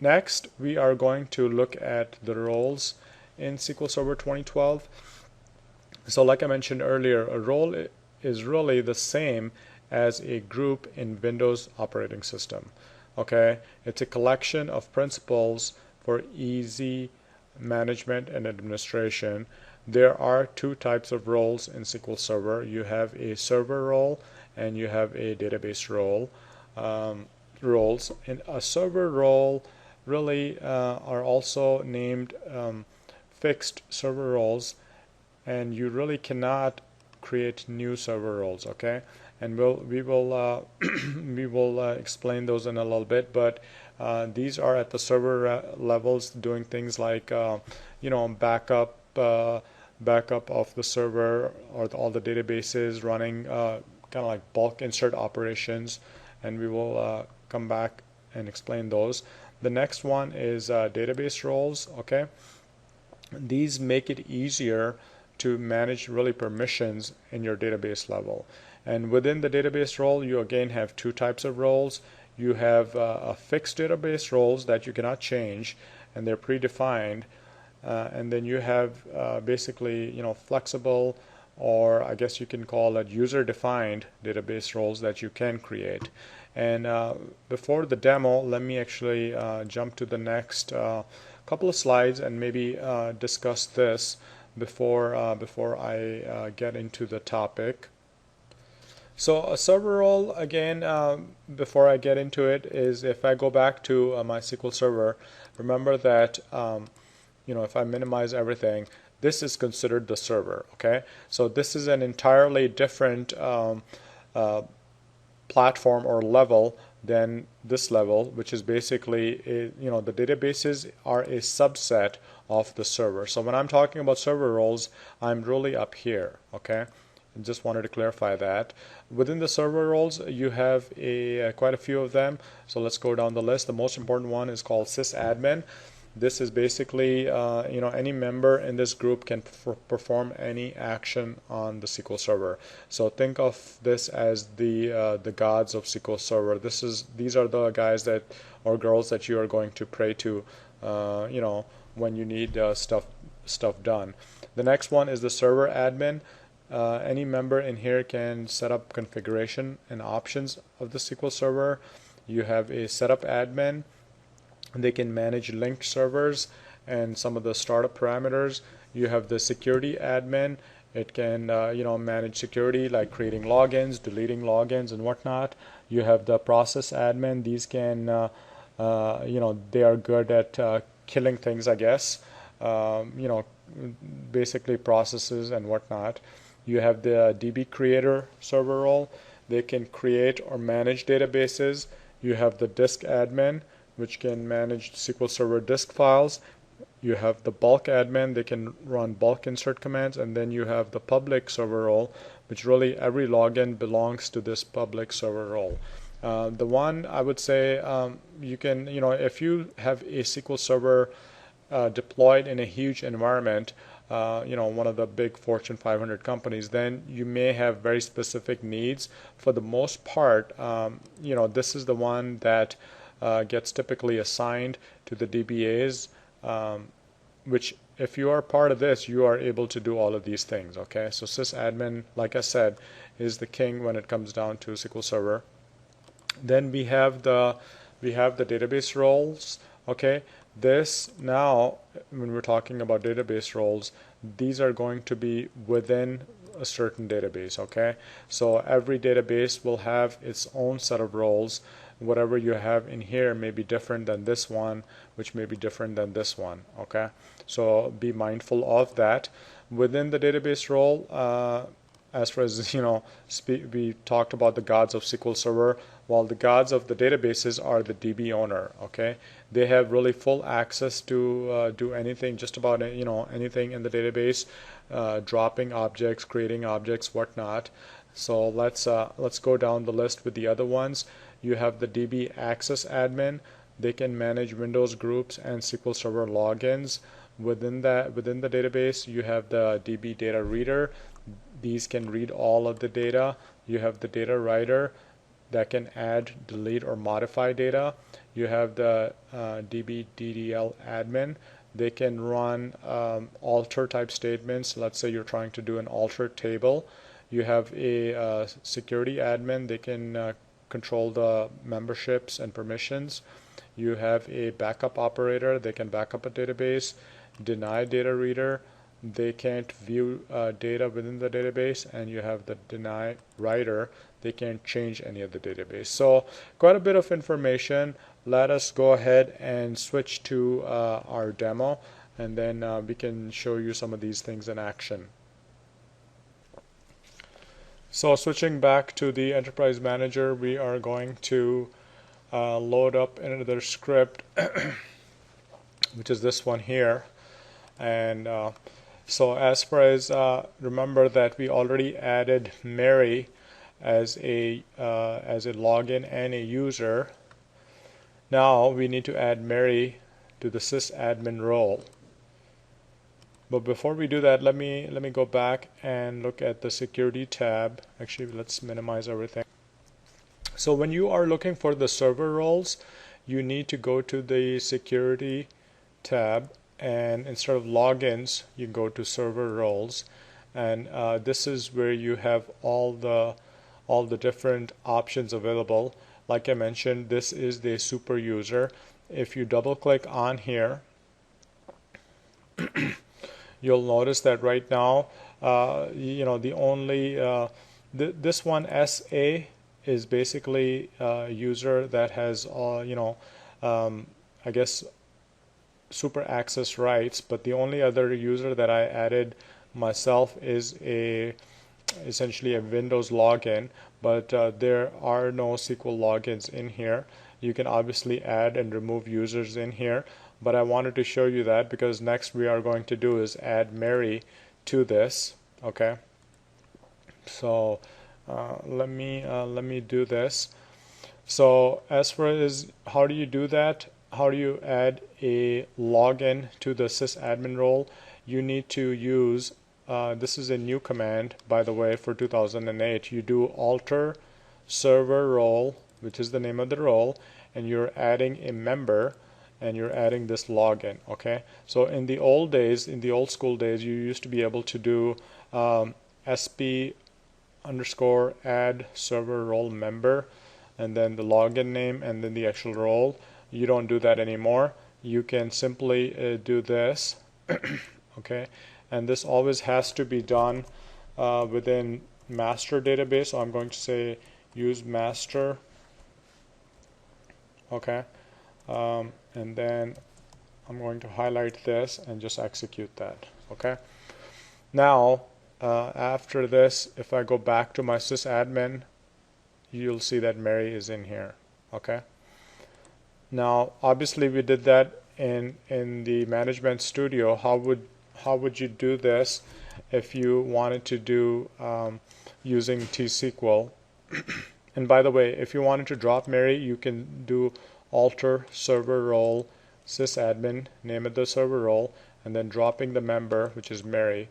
Next, we are going to look at the roles in SQL Server 2012. So like I mentioned earlier, a role is really the same as a group in Windows operating system. Okay, it's a collection of principles for easy management and administration. There are two types of roles in SQL Server. You have a server role and you have a database role. Roles in a server role really are also named fixed server roles, and you really cannot create new server roles. Okay, and we will we will explain those in a little bit, but these are at the server levels, doing things like backup of the server or all the databases, running kind of like bulk insert operations, and we will come back and explain those. The next one is database roles. Okay, these make it easier to manage really permissions in your database level. And within the database role, you again have two types of roles. You have a fixed database roles that you cannot change, and they're predefined. And then you have basically, flexible, or I guess you can call it user-defined database roles that you can create. And before the demo, let me actually jump to the next couple of slides and maybe discuss this before I get into the topic. So a server role, again, before I get into it, is if I go back to my SQL Server, remember that if I minimize everything, this is considered the server. Okay, so this is an entirely different platform or level than this level, which is basically the databases are a subset of the server. So when I'm talking about server roles, I'm really up here. Okay, I just wanted to clarify that. Within the server roles, you have quite a few of them. So let's go down the list. The most important one is called sysadmin. This is basically, any member in this group can perform any action on the SQL Server. So think of this as the gods of SQL Server. These are the guys that or girls that you are going to pray to, when you need stuff done. The next one is the server admin. Any member in here can set up configuration and options of the SQL Server. You have a setup admin. They can manage linked servers and some of the startup parameters. You have the security admin. It can manage security like creating logins, deleting logins, and whatnot. You have the process admin. These can they are good at killing things, I guess. Basically processes and whatnot. You have the DB creator server role. They can create or manage databases. You have the disk admin, which can manage SQL Server disk files. You have the bulk admin. They can run bulk insert commands. And then you have the public server role, which really every login belongs to this public server role. The one I would say you can, if you have a SQL Server deployed in a huge environment, one of the big Fortune 500 companies, then you may have very specific needs. For the most part, this is the one that gets typically assigned to the DBAs, which if you are part of this, you are able to do all of these things. Okay, so sysadmin, like I said, is the king when it comes down to SQL Server. Then we have the database roles. Okay, this now, when we're talking about database roles, these are going to be within a certain database. Okay, so every database will have its own set of roles. Whatever you have in here may be different than this one, which may be different than this one. Okay, so be mindful of that. Within the database role, as far as we talked about the gods of SQL Server, while the gods of the databases are the DB owner. Okay, they have really full access to do anything, just about anything in the database, dropping objects, creating objects, whatnot. So let's go down the list with the other ones. You have the DB access admin. They can manage Windows groups and SQL Server logins. Within the database, you have the DB data reader. These can read all of the data. You have the data writer. that can add, delete, or modify data. You have the DB/DDL admin. They can run alter type statements. Let's say you're trying to do an alter table. You have a security admin. They can control the memberships and permissions. You have a backup operator. They can back up a database. Deny data reader. They can't view data within the database. And you have the deny writer. They can't change any of the database. So quite a bit of information. Let us go ahead and switch to our demo, and then we can show you some of these things in action. So switching back to the Enterprise Manager, we are going to load up another script, which is this one here. And so as far as remember that we already added Mary as a login and a user. Now we need to add Mary to the sysadmin role. But before we do that, let me go back and look at the security tab. Actually, let's minimize everything. So when you are looking for the server roles, you need to go to the security tab, and instead of logins, you go to server roles, and this is where you have all the different options available. Like I mentioned, this is the super user. If you double click on here, you'll notice that right now, the only this one SA is basically a user that has I guess super access rights, but the only other user that I added myself is essentially a Windows login, but there are no SQL logins in here. You can obviously add and remove users in here, but I wanted to show you that because next we are going to do is add Mary to this. Okay, so let me do this. So as far as how do you do that, how do you add a login to the sysadmin role, you need to use this is a new command, by the way, for 2008. You do alter server role, which is the name of the role, and you're adding a member, and you're adding this login. Okay, so in the old days, in the old school days, you used to be able to do sp underscore add server role member, and then the login name, and then the actual role. You don't do that anymore. You can simply do this. Okay, and this always has to be done within master database. So I'm going to say use master. Okay, and then I'm going to highlight this and just execute that. Okay, now after this, if I go back to my sysadmin, you'll see that Mary is in here. Okay, now obviously we did that in the Management Studio. How would you do this if you wanted to do using T-SQL? And by the way, if you wanted to drop Mary, you can do alter server role sysadmin, name of the server role, and then dropping the member, which is Mary.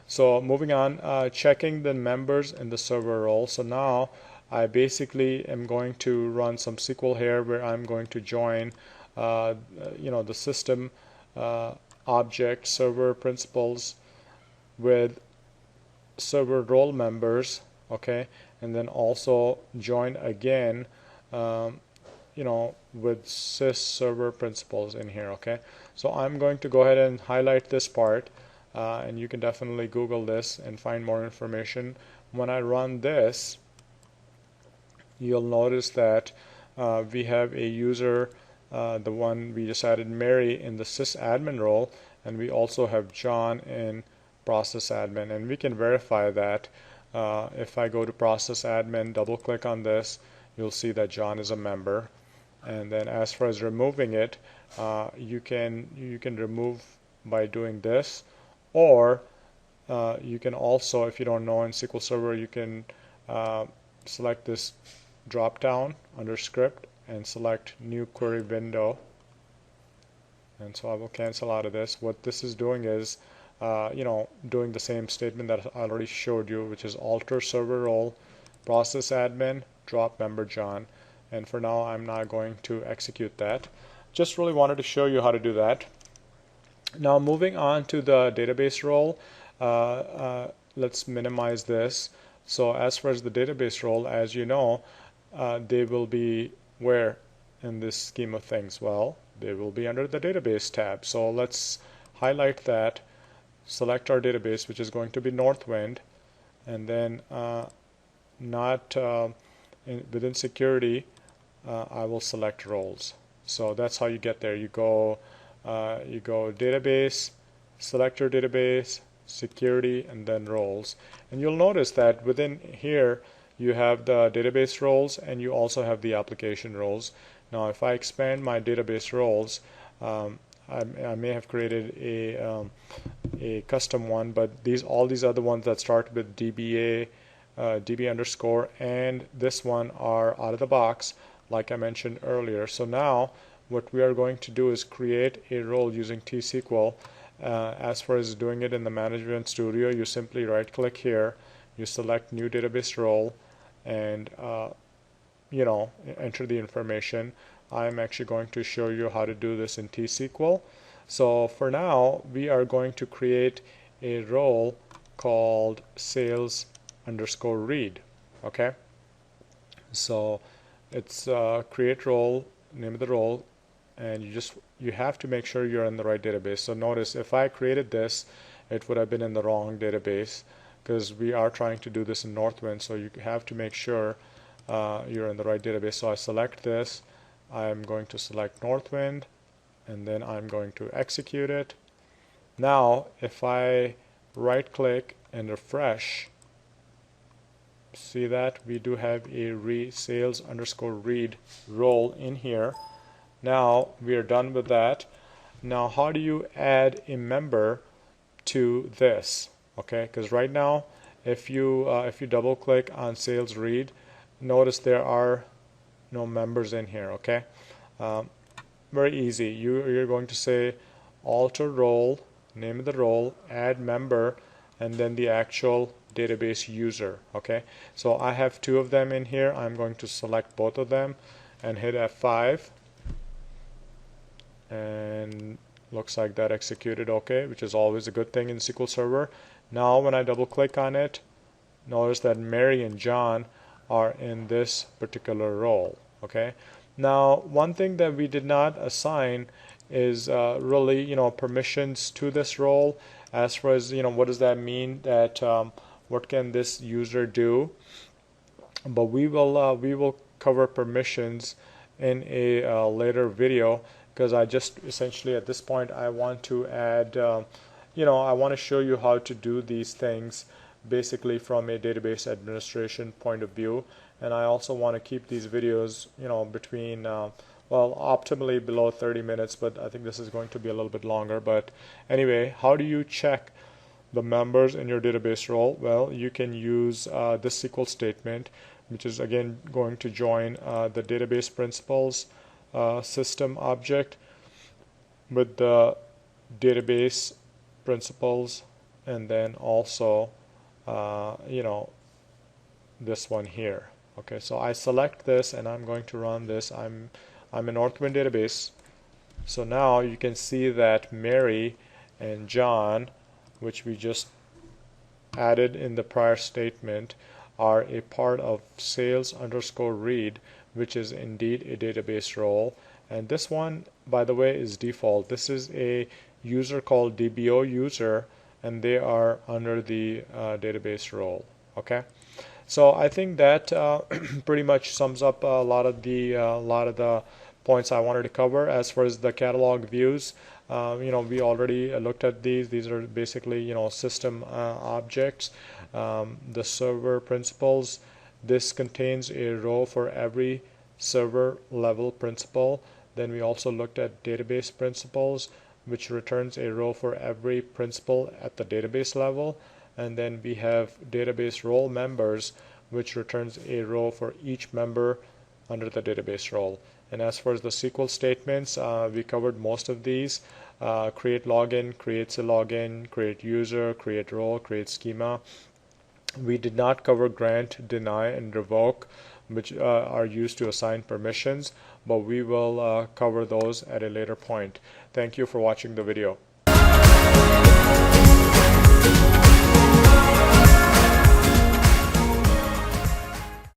So moving on, checking the members in the server role. So now I basically am going to run some SQL here where I'm going to join the system object server principals with server role members. Okay, and then also join again with sys server principals in here. Okay, so I'm going to go ahead and highlight this part, and you can definitely Google this and find more information. When I run this, you'll notice that we have a user, the one we just added, Mary, in the sysadmin role, and we also have John in process admin, and we can verify that. If I go to process admin, double click on this, you'll see that John is a member. And then as far as removing it, you can remove by doing this, or you can also, if you don't know in SQL Server, you can select this drop down under script and select new query window. And so I will cancel out of this. What this is doing is doing the same statement that I already showed you, which is alter server role process admin, drop member John, and for now I'm not going to execute that. Just really wanted to show you how to do that. Now moving on to the database role, let's minimize this. So as far as the database role, as you know, they will be where in this scheme of things? Well, they will be under the database tab. So let's highlight that, select our database, which is going to be Northwind, and then within security, I will select roles. So that's how you get there. You go database, select your database, security, and then roles. And you'll notice that within here you have the database roles and you also have the application roles. Now if I expand my database roles, I may have created a custom one, but all these other ones that start with DBA, DB underscore, and this one are out of the box, like I mentioned earlier. So now what we are going to do is create a role using T-SQL. As far as doing it in the Management Studio, you simply right click here, you select new database role, and enter the information. I'm actually going to show you how to do this in T-SQL. So for now we are going to create a role called sales underscore read. Okay, so it's create role, name of the role, and you have to make sure you're in the right database. So notice if I created this, it would have been in the wrong database because we are trying to do this in Northwind, so you have to make sure you're in the right database. So I select this, I'm going to select Northwind, and then I'm going to execute it. Now if I right click and refresh, see that we do have a sales underscore read role in here. Now we are done with that. Now how do you add a member to this? Okay, because right now if you double click on sales read, notice there are no members in here. Okay, very easy. You're going to say alter role, name of the role, add member, and then the actual database user. Okay, so I have two of them in here. I'm going to select both of them and hit F5, and looks like that executed okay, which is always a good thing in SQL Server. Now when I double click on it, notice that Mary and John are in this particular role. Okay, now one thing that we did not assign is really permissions to this role. As far as what does that mean, that what can this user do, but we will cover permissions in a later video, because I just essentially at this point I want to add I want to show you how to do these things basically from a database administration point of view, and I also want to keep these videos between well, optimally below 30 minutes, but I think this is going to be a little bit longer. But anyway, how do you check the members in your database role? Well, you can use this SQL statement, which is again going to join the database principals system object with the database principals, and then also this one here. Okay, so I select this and I'm going to run this. I'm a Northwind database. So now you can see that Mary and John, which we just added in the prior statement, are a part of sales underscore read, which is indeed a database role. And this one, by the way, is default. This is a user called DBO user, and they are under the database role. Okay, so I think that pretty much sums up a lot of the points I wanted to cover. As far as the catalog views, we already looked at these. These are basically system objects. The server principals, this contains a row for every server level principal. Then we also looked at database principals, which returns a row for every principal at the database level. And then we have database role members, which returns a row for each member under the database role. And as far as the SQL statements, we covered most of these. Create login, creates a login, create user, create role, create schema. We did not cover grant, deny, and revoke, which are used to assign permissions, but we will cover those at a later point. Thank you for watching the video.